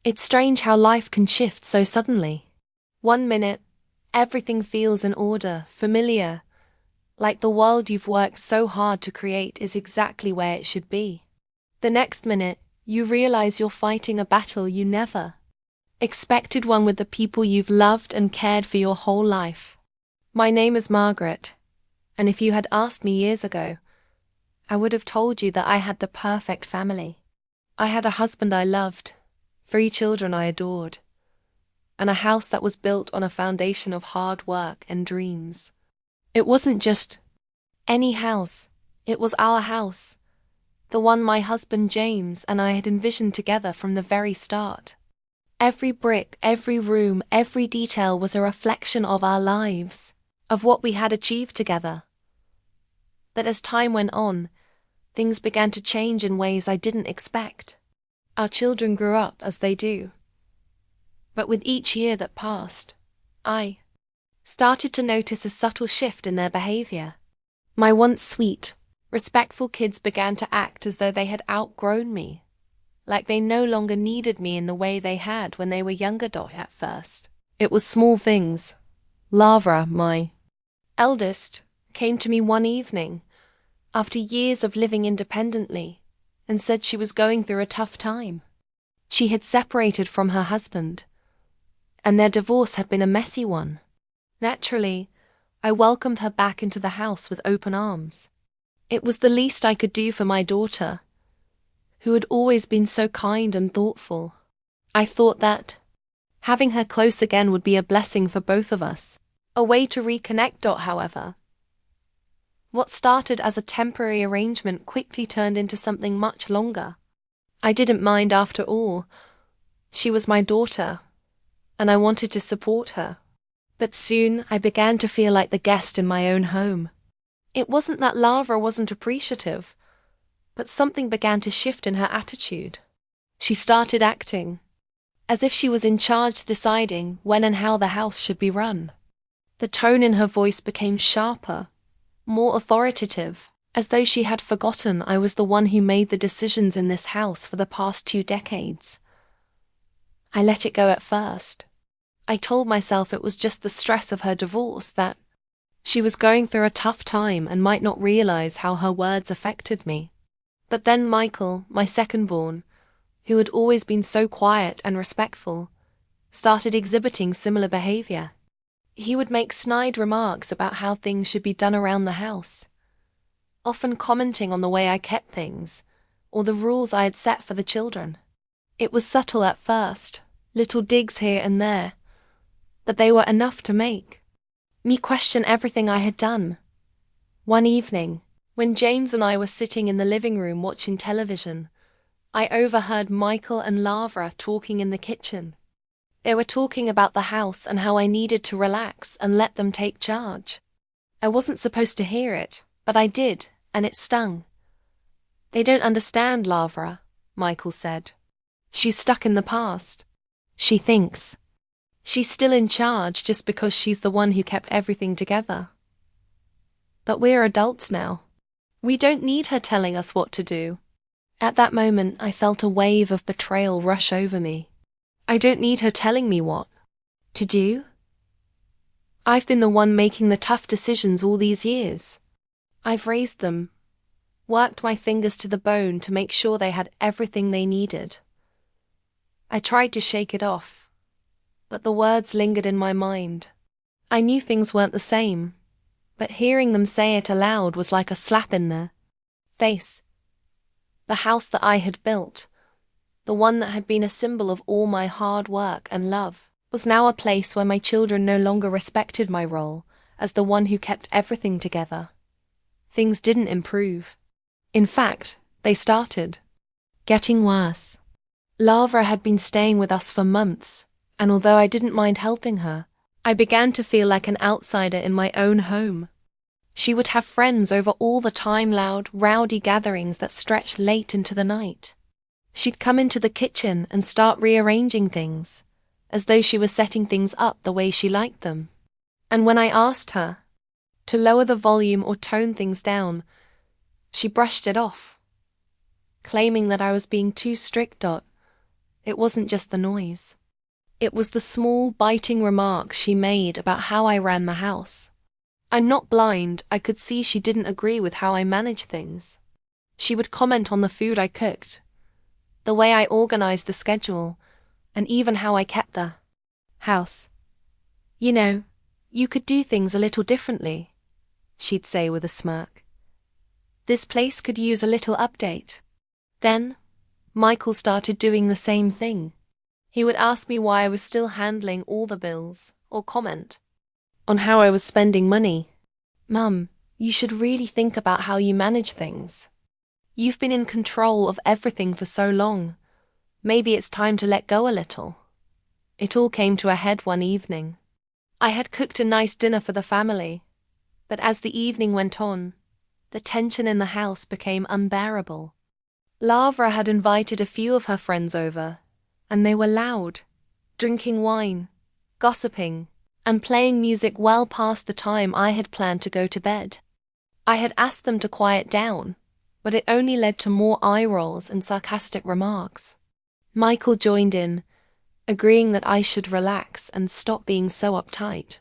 It's strange how life can shift so suddenly. One minute, everything feels in order, familiar, like the world you've worked so hard to create is exactly where it should be. The next minute, you realize you're fighting a battle you never expected, one with the people you've loved and cared for your whole life. My name is Margaret, and if you had asked me years ago, I would have told you that I had the perfect family. I had a husband I loved, 3 children I adored, and a house that was built on a foundation of hard work and dreams. It wasn't just any house, it was our house, the one my husband James and I had envisioned together from the very start. Every brick, every room, every detail was a reflection of our lives, of what we had achieved together. But as time went on, things began to change in ways I didn't expect. Our children grew up as they do. But with each year that passed, I started to notice a subtle shift in their behavior. My once sweet, respectful kids began to act as though they had outgrown me, like they no longer needed me in the way they had when they were younger. At first, it was small things. Lavra, my eldest, came to me one evening, after years of living independently, and said she was going through a tough time. She had separated from her husband, and their divorce had been a messy one. Naturally, I welcomed her back into the house with open arms. It was the least I could do for my daughter, who had always been so kind and thoughtful. I thought that having her close again would be a blessing for both of us, a way to reconnect. However, what started as a temporary arrangement quickly turned into something much longer. I didn't mind after all. She was my daughter, and I wanted to support her. But soon I began to feel like the guest in my own home. It wasn't that Lavra wasn't appreciative, but something began to shift in her attitude. She started acting as if she was in charge, deciding when and how the house should be run. The tone in her voice became sharper, more authoritative, as though she had forgotten I was the one who made the decisions in this house for the past 2 decades. I let it go at first. I told myself it was just the stress of her divorce, that she was going through a tough time and might not realize how her words affected me. But then Michael, my second-born, who had always been so quiet and respectful, started exhibiting similar behavior. He would make snide remarks about how things should be done around the house, often commenting on the way I kept things, or the rules I had set for the children. It was subtle at first, little digs here and there, but they were enough to make me question everything I had done. One evening, when James and I were sitting in the living room watching television, I overheard Michael and Lavra talking in the kitchen. They were talking about the house and how I needed to relax and let them take charge. I wasn't supposed to hear it, but I did, and it stung. "They don't understand, Lavra," Michael said. "She's stuck in the past. She thinks she's still in charge just because she's the one who kept everything together. But we're adults now. We don't need her telling us what to do." At that moment, I felt a wave of betrayal rush over me. I don't need her telling me what to do. I've been the one making the tough decisions all these years. I've raised them, worked my fingers to the bone to make sure they had everything they needed. I tried to shake it off, but the words lingered in my mind. I knew things weren't the same, but hearing them say it aloud was like a slap in the face. The house that I had built, the one that had been a symbol of all my hard work and love, was now a place where my children no longer respected my role as the one who kept everything together. Things didn't improve. In fact, they started getting worse. Lavra had been staying with us for months, and although I didn't mind helping her, I began to feel like an outsider in my own home. She would have friends over all the time, loud, rowdy gatherings that stretched late into the night. She'd come into the kitchen and start rearranging things, as though she was setting things up the way she liked them. And when I asked her to lower the volume or tone things down, she brushed it off, claiming that I was being too strict. It wasn't just the noise. It was the small, biting remarks she made about how I ran the house. I'm not blind, I could see she didn't agree with how I managed things. She would comment on the food I cooked, the way I organized the schedule, and even how I kept the house. You know, you could do things a little differently, she'd say with a smirk. This place could use a little update. Then, Michael started doing the same thing. He would ask me why I was still handling all the bills, or comment on how I was spending money. Mum, you should really think about how you manage things. You've been in control of everything for so long. Maybe it's time to let go a little. It all came to a head one evening. I had cooked a nice dinner for the family, but as the evening went on, the tension in the house became unbearable. Lavra had invited a few of her friends over, and they were loud, drinking wine, gossiping, and playing music well past the time I had planned to go to bed. I had asked them to quiet down, but it only led to more eye rolls and sarcastic remarks. Michael joined in, agreeing that I should relax and stop being so uptight.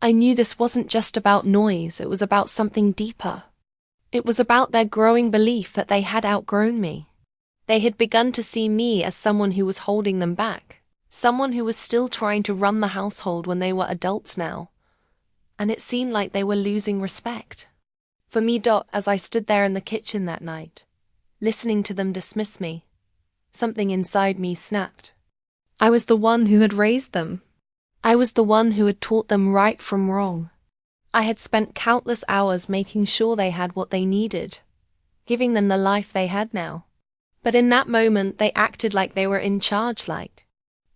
I knew this wasn't just about noise, it was about something deeper. It was about their growing belief that they had outgrown me. They had begun to see me as someone who was holding them back, someone who was still trying to run the household when they were adults now. And it seemed like they were losing respect for me. As I stood there in the kitchen that night, listening to them dismiss me, something inside me snapped. I was the one who had raised them. I was the one who had taught them right from wrong. I had spent countless hours making sure they had what they needed, giving them the life they had now. But in that moment they acted like they were in charge, like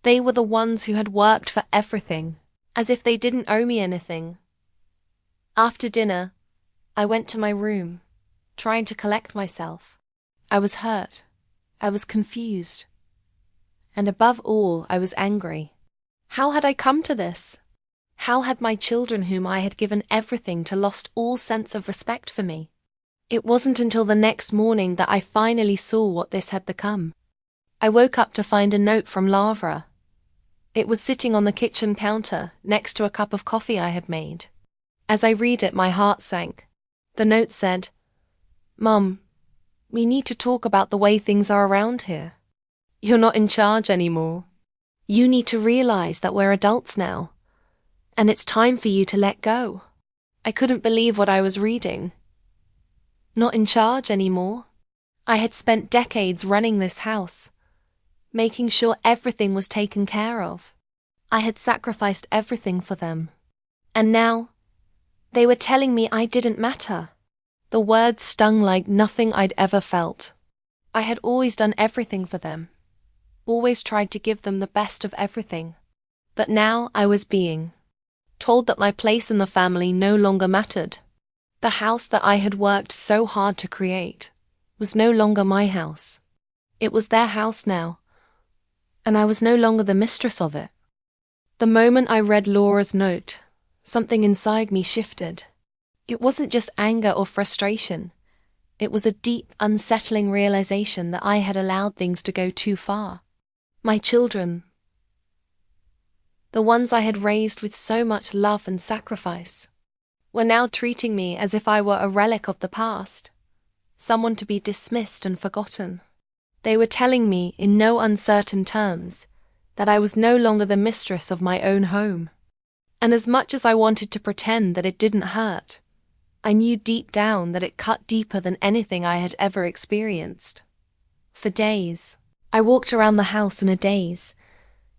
they were the ones who had worked for everything, as if they didn't owe me anything. After dinner, I went to my room, trying to collect myself. I was hurt. I was confused. And above all, I was angry. How had I come to this? How had my children, whom I had given everything to, lost all sense of respect for me? It wasn't until the next morning that I finally saw what this had become. I woke up to find a note from Lavra. It was sitting on the kitchen counter, next to a cup of coffee I had made. As I read it, my heart sank. The note said, "Mum, we need to talk about the way things are around here. You're not in charge anymore. You need to realize that we're adults now, and it's time for you to let go." I couldn't believe what I was reading. Not in charge anymore. I had spent decades running this house, making sure everything was taken care of. I had sacrificed everything for them. And now, they were telling me I didn't matter. The words stung like nothing I'd ever felt. I had always done everything for them, always tried to give them the best of everything. But now I was being told that my place in the family no longer mattered. The house that I had worked so hard to create was no longer my house. It was their house now, and I was no longer the mistress of it. The moment I read Laura's note, something inside me shifted. It wasn't just anger or frustration. It was a deep, unsettling realization that I had allowed things to go too far. My children, the ones I had raised with so much love and sacrifice, were now treating me as if I were a relic of the past, someone to be dismissed and forgotten. They were telling me in no uncertain terms that I was no longer the mistress of my own home. And as much as I wanted to pretend that it didn't hurt, I knew deep down that it cut deeper than anything I had ever experienced. For days, I walked around the house in a daze,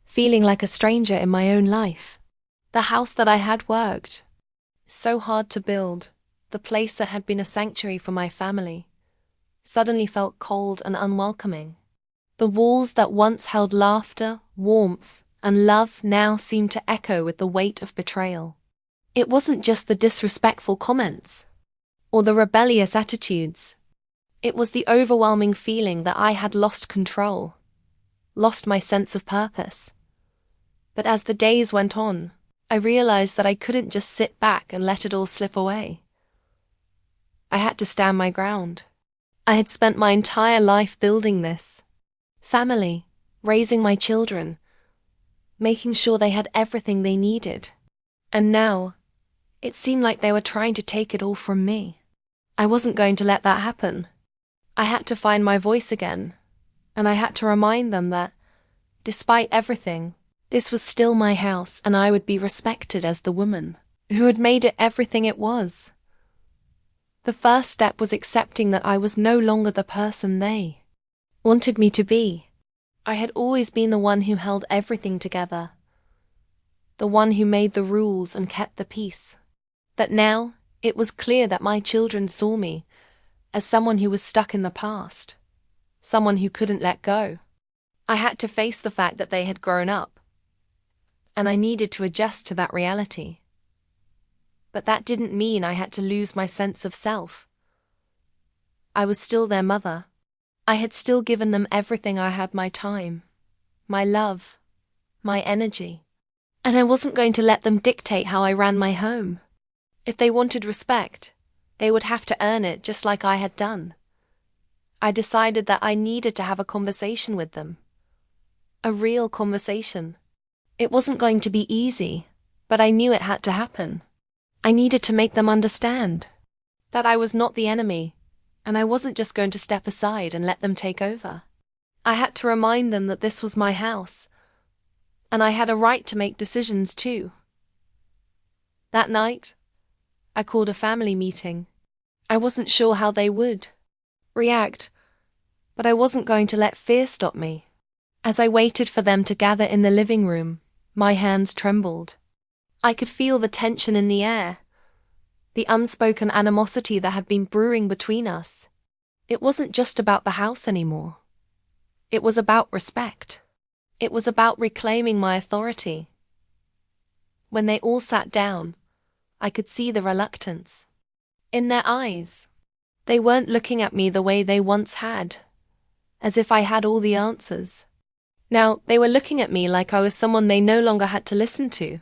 feeling like a stranger in my own life. The house that I had worked so hard to build, the place that had been a sanctuary for my family, suddenly felt cold and unwelcoming. The walls that once held laughter, warmth, and love now seemed to echo with the weight of betrayal. It wasn't just the disrespectful comments or the rebellious attitudes. It was the overwhelming feeling that I had lost control, lost my sense of purpose. But as the days went on, I realized that I couldn't just sit back and let it all slip away. I had to stand my ground. I had spent my entire life building this family raising my children, making sure they had everything they needed. And now, it seemed like they were trying to take it all from me. I wasn't going to let that happen. I had to find my voice again, and I had to remind them that, despite everything, this was still my house and I would be respected as the woman who had made it everything it was. The first step was accepting that I was no longer the person they wanted me to be. I had always been the one who held everything together, the one who made the rules and kept the peace. But now, it was clear that my children saw me as someone who was stuck in the past, someone who couldn't let go. I had to face the fact that they had grown up, and I needed to adjust to that reality. But that didn't mean I had to lose my sense of self. I was still their mother. I had still given them everything. I had my time, my love, my energy, and I wasn't going to let them dictate how I ran my home. If they wanted respect, they would have to earn it just like I had done. I decided that I needed to have a conversation with them. A real conversation. It wasn't going to be easy, but I knew it had to happen. I needed to make them understand that I was not the enemy, and I wasn't just going to step aside and let them take over. I had to remind them that this was my house, and I had a right to make decisions too. That night, I called a family meeting. I wasn't sure how they would react, but I wasn't going to let fear stop me. As I waited for them to gather in the living room, my hands trembled. I could feel the tension in the air, the unspoken animosity that had been brewing between us. It wasn't just about the house anymore. It was about respect. It was about reclaiming my authority. When they all sat down, I could see the reluctance in their eyes. They weren't looking at me the way they once had, as if I had all the answers. Now, they were looking at me like I was someone they no longer had to listen to.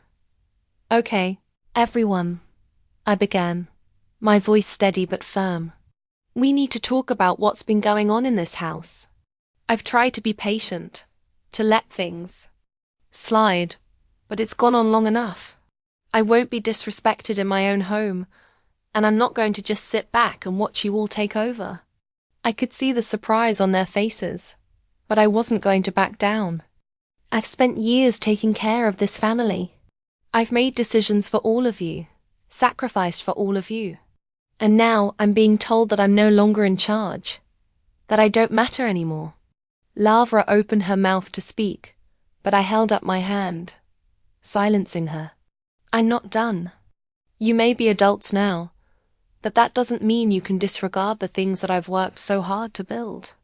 "Okay, everyone," I began, my voice steady but firm. "We need to talk about what's been going on in this house. I've tried to be patient, to let things slide, but it's gone on long enough. I won't be disrespected in my own home, and I'm not going to just sit back and watch you all take over." I could see the surprise on their faces, but I wasn't going to back down. I've spent years taking care of this family. I've made decisions for all of you, sacrificed for all of you. And now I'm being told that I'm no longer in charge, that I don't matter anymore. Lavra opened her mouth to speak, but I held up my hand, silencing her. "I'm not done. You may be adults now, but that doesn't mean you can disregard the things that I've worked so hard to build.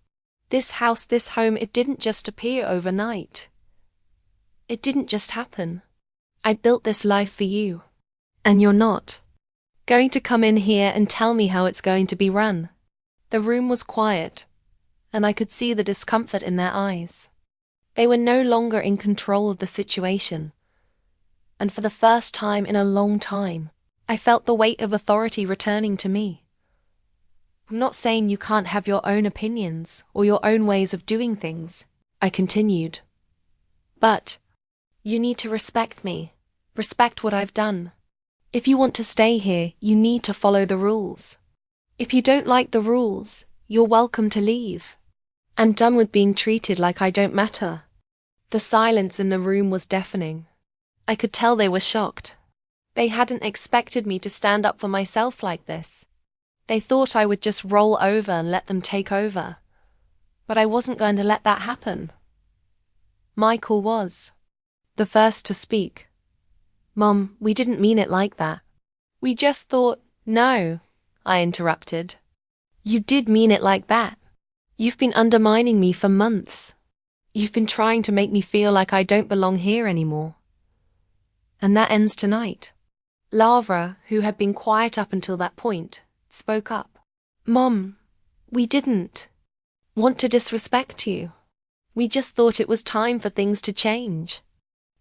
This house, this home, it didn't just appear overnight. It didn't just happen. I built this life for you, and you're not going to come in here and tell me how it's going to be run." The room was quiet, and I could see the discomfort in their eyes. They were no longer in control of the situation, and for the first time in a long time, I felt the weight of authority returning to me. "I'm not saying you can't have your own opinions or your own ways of doing things," I continued. "But you need to respect me, respect what I've done. If you want to stay here, you need to follow the rules. If you don't like the rules, you're welcome to leave. I'm done with being treated like I don't matter." The silence in the room was deafening. I could tell they were shocked. They hadn't expected me to stand up for myself like this. They thought I would just roll over and let them take over. But I wasn't going to let that happen. Michael was the first to speak. "Mom, we didn't mean it like that. We just thought—" "No," I interrupted. "You did mean it like that. You've been undermining me for months. You've been trying to make me feel like I don't belong here anymore. And that ends tonight." Lavra, who had been quiet up until that point, spoke up. "Mom, we didn't want to disrespect you. We just thought it was time for things to change.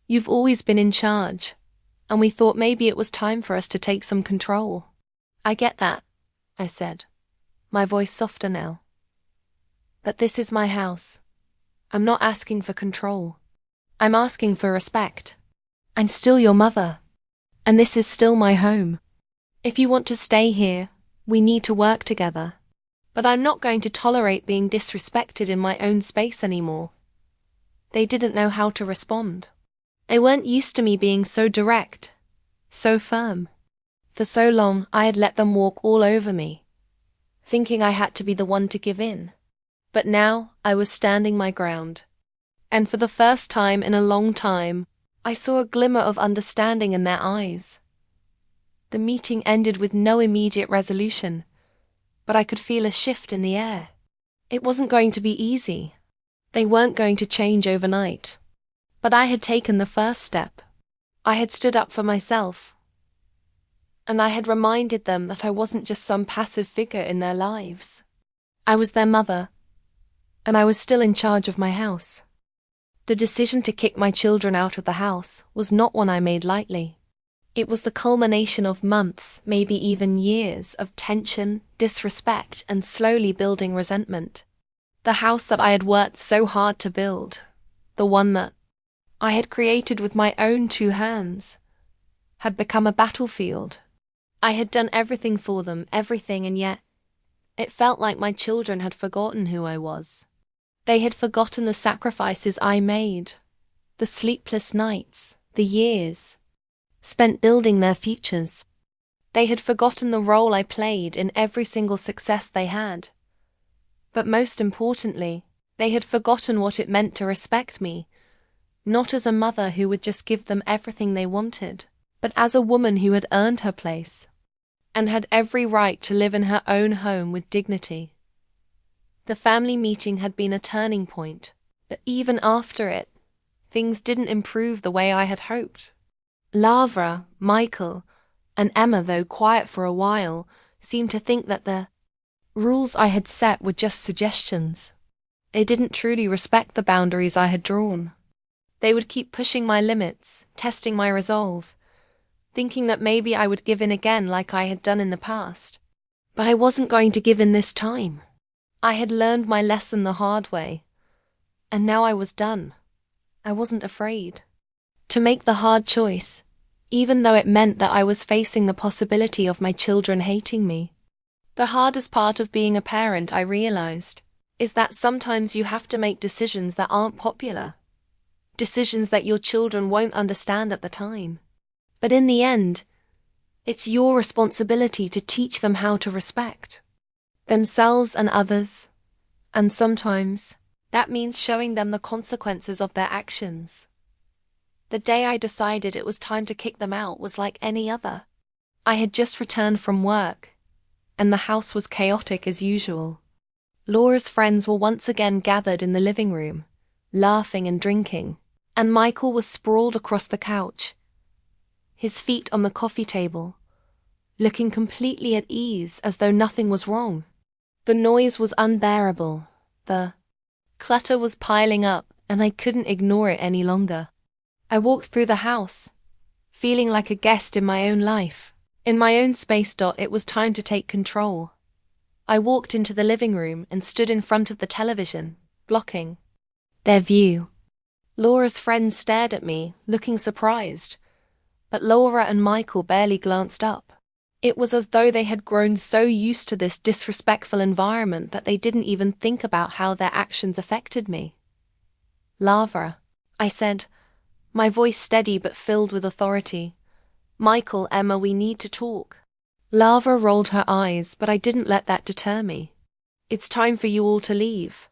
You've always been in charge, and we thought maybe it was time for us to take some control." "I get that," I said, my voice softer now. "But this is my house, I'm not asking for control. I'm asking for respect. I'm still your mother. And this is still my home. If you want to stay here, we need to work together. But I'm not going to tolerate being disrespected in my own space anymore. They didn't know how to respond. They weren't used to me being so direct, so firm. For so long, I had let them walk all over me, thinking I had to be the one to give in. But now, I was standing my ground. And for the first time in a long time, I saw a glimmer of understanding in their eyes. The meeting ended with no immediate resolution, but I could feel a shift in the air. It wasn't going to be easy. They weren't going to change overnight. But I had taken the first step. I had stood up for myself. And I had reminded them that I wasn't just some passive figure in their lives. I was their mother, and I was still in charge of my house. The decision to kick my children out of the house was not one I made lightly. It was the culmination of months, maybe even years, of tension, disrespect, and slowly building resentment. The house that I had worked so hard to build, the one that I had created with my own 2 hands, had become a battlefield. I had done everything for them, everything, and yet it felt like my children had forgotten who I was. They had forgotten the sacrifices I made, the sleepless nights, the years spent building their futures. They had forgotten the role I played in every single success they had. But most importantly, they had forgotten what it meant to respect me, not as a mother who would just give them everything they wanted, but as a woman who had earned her place and had every right to live in her own home with dignity. The family meeting had been a turning point, but even after it, things didn't improve the way I had hoped. Lavra, Michael, and Emma, though quiet for a while, seemed to think that the rules I had set were just suggestions. They didn't truly respect the boundaries I had drawn. They would keep pushing my limits, testing my resolve, thinking that maybe I would give in again like I had done in the past. But I wasn't going to give in this time. I had learned my lesson the hard way, and now I was done. I wasn't afraid to make the hard choice, even though it meant that I was facing the possibility of my children hating me. The hardest part of being a parent, I realized, is that sometimes you have to make decisions that aren't popular. Decisions that your children won't understand at the time. But in the end, it's your responsibility to teach them how to respect themselves and others, and sometimes that means showing them the consequences of their actions. The day I decided it was time to kick them out was like any other. I had just returned from work, and the house was chaotic as usual. Laura's friends were once again gathered in the living room, laughing and drinking, and Michael was sprawled across the couch, his feet on the coffee table, looking completely at ease as though nothing was wrong. The noise was unbearable. The clutter was piling up, and I couldn't ignore it any longer. I walked through the house, feeling like a guest in my own life. In my own space. It was time to take control. I walked into the living room and stood in front of the television, blocking their view. Laura's friends stared at me, looking surprised, but Laura and Michael barely glanced up. It was as though they had grown so used to this disrespectful environment that they didn't even think about how their actions affected me. Lavra, I said, my voice steady but filled with authority. Michael, Emma, we need to talk. Lavra rolled her eyes, but I didn't let that deter me. It's time for you all to leave.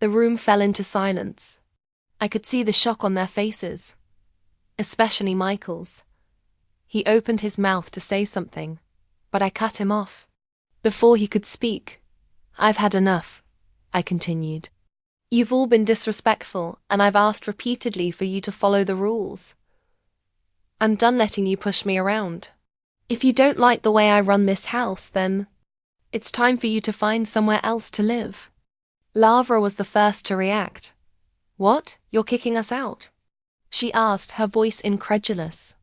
The room fell into silence. I could see the shock on their faces, especially Michael's. He opened his mouth to say something, but I cut him off. Before he could speak, I've had enough, I continued. You've all been disrespectful, and I've asked repeatedly for you to follow the rules. I'm done letting you push me around. If you don't like the way I run this house, then it's time for you to find somewhere else to live. Lavra was the first to react. What? You're kicking us out? She asked, her voice incredulous.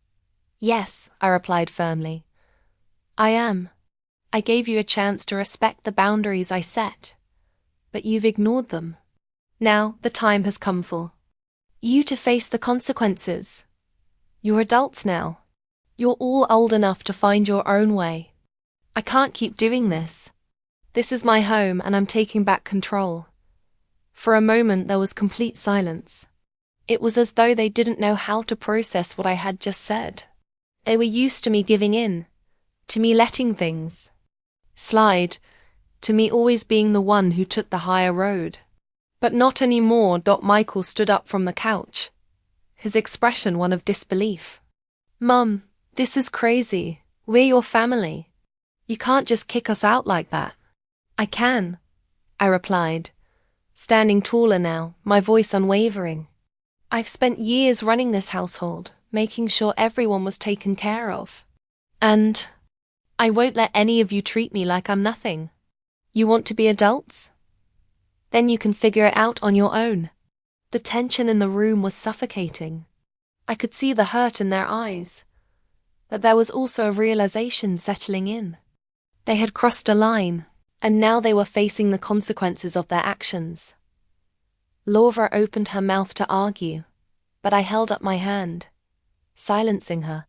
Yes, I replied firmly. I am. I gave you a chance to respect the boundaries I set, but you've ignored them. Now, the time has come for you to face the consequences. You're adults now. You're all old enough to find your own way. I can't keep doing this. This is my home and I'm taking back control. For a moment there was complete silence. It was as though they didn't know how to process what I had just said. They were used to me giving in, to me letting things slide, to me always being the one who took the higher road. But not anymore. Michael stood up from the couch, his expression one of disbelief. Mum, this is crazy. We're your family. You can't just kick us out like that. I can, I replied, standing taller now, my voice unwavering. I've spent years running this household, making sure everyone was taken care of. And I won't let any of you treat me like I'm nothing. You want to be adults? Then you can figure it out on your own. The tension in the room was suffocating. I could see the hurt in their eyes, but there was also a realization settling in. They had crossed a line, and now they were facing the consequences of their actions. Laura opened her mouth to argue, but I held up my hand, silencing her.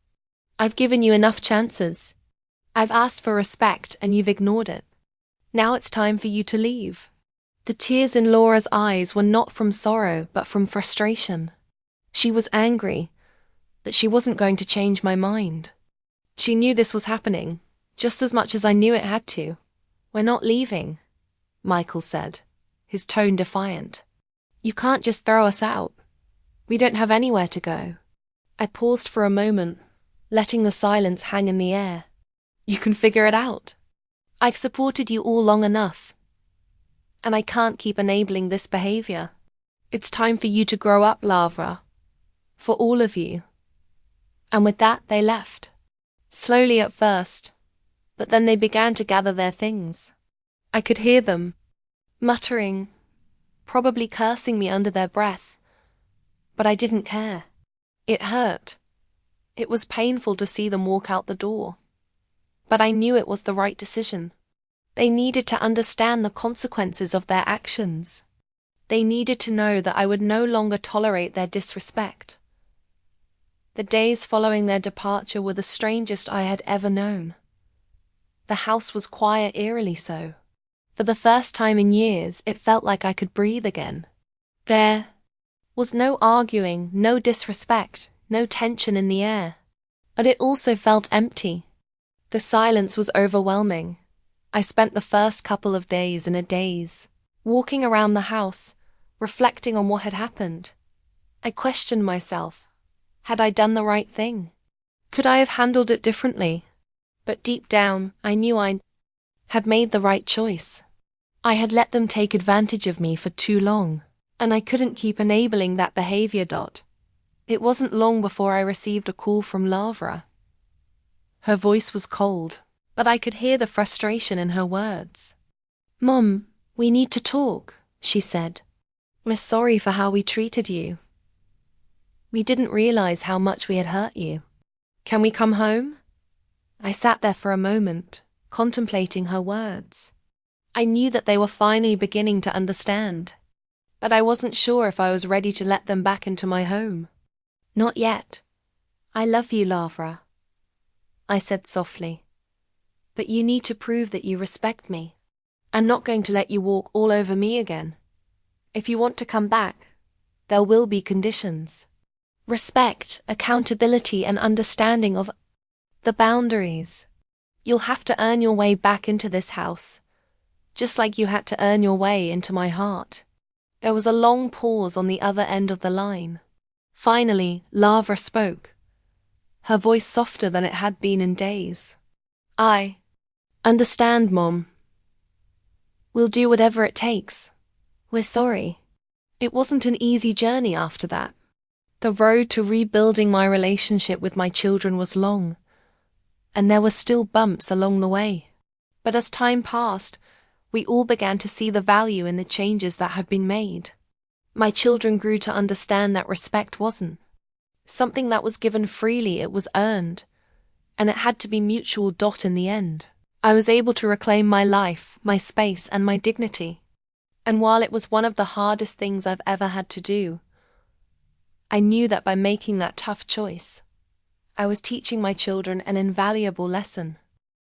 I've given you enough chances. I've asked for respect and you've ignored it. Now it's time for you to leave. The tears in Laura's eyes were not from sorrow but from frustration. She was angry, but she wasn't going to change my mind. She knew this was happening, just as much as I knew it had to. We're not leaving, Michael said, his tone defiant. You can't just throw us out. We don't have anywhere to go. I paused for a moment, letting the silence hang in the air. You can figure it out. I've supported you all long enough, and I can't keep enabling this behavior. It's time for you to grow up, Lavra. For all of you. And with that, they left. Slowly at first, but then they began to gather their things. I could hear them, muttering, probably cursing me under their breath. But I didn't care. It hurt. It was painful to see them walk out the door. But I knew it was the right decision. They needed to understand the consequences of their actions. They needed to know that I would no longer tolerate their disrespect. The days following their departure were the strangest I had ever known. The house was quiet, eerily so. For the first time in years, it felt like I could breathe again. There was no arguing, no disrespect, no tension in the air. But it also felt empty. The silence was overwhelming. I spent the first couple of days in a daze, walking around the house, reflecting on what had happened. I questioned myself. Had I done the right thing? Could I have handled it differently? But deep down, I knew I had made the right choice. I had let them take advantage of me for too long, and I couldn't keep enabling that behavior. It wasn't long before I received a call from Lavra. Her voice was cold, but I could hear the frustration in her words. Mom, we need to talk, she said. We're sorry for how we treated you. We didn't realize how much we had hurt you. Can we come home? I sat there for a moment, contemplating her words. I knew that they were finally beginning to understand, but I wasn't sure if I was ready to let them back into my home. Not yet. I love you, Lavra, I said softly. But you need to prove that you respect me. I'm not going to let you walk all over me again. If you want to come back, there will be conditions. Respect, accountability, and understanding of the boundaries. You'll have to earn your way back into this house, just like you had to earn your way into my heart. There was a long pause on the other end of the line. Finally, Lavra spoke, her voice softer than it had been in days. I understand, Mom. We'll do whatever it takes. We're sorry. It wasn't an easy journey after that. The road to rebuilding my relationship with my children was long, and there were still bumps along the way. But as time passed, we all began to see the value in the changes that had been made. My children grew to understand that respect wasn't something that was given freely, it was earned, and it had to be mutual. In the end, I was able to reclaim my life, my space, and my dignity. And while it was one of the hardest things I've ever had to do, I knew that by making that tough choice, I was teaching my children an invaluable lesson.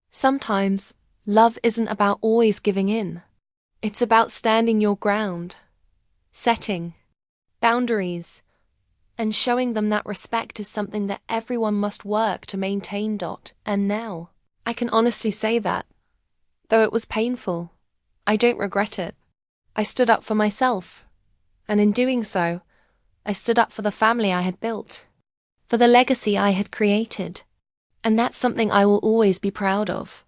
Sometimes, love isn't about always giving in. It's about standing your ground, setting boundaries, and showing them that respect is something that everyone must work to maintain. And now, I can honestly say that, though it was painful, I don't regret it. I stood up for myself, and in doing so, I stood up for the family I had built, for the legacy I had created, and that's something I will always be proud of.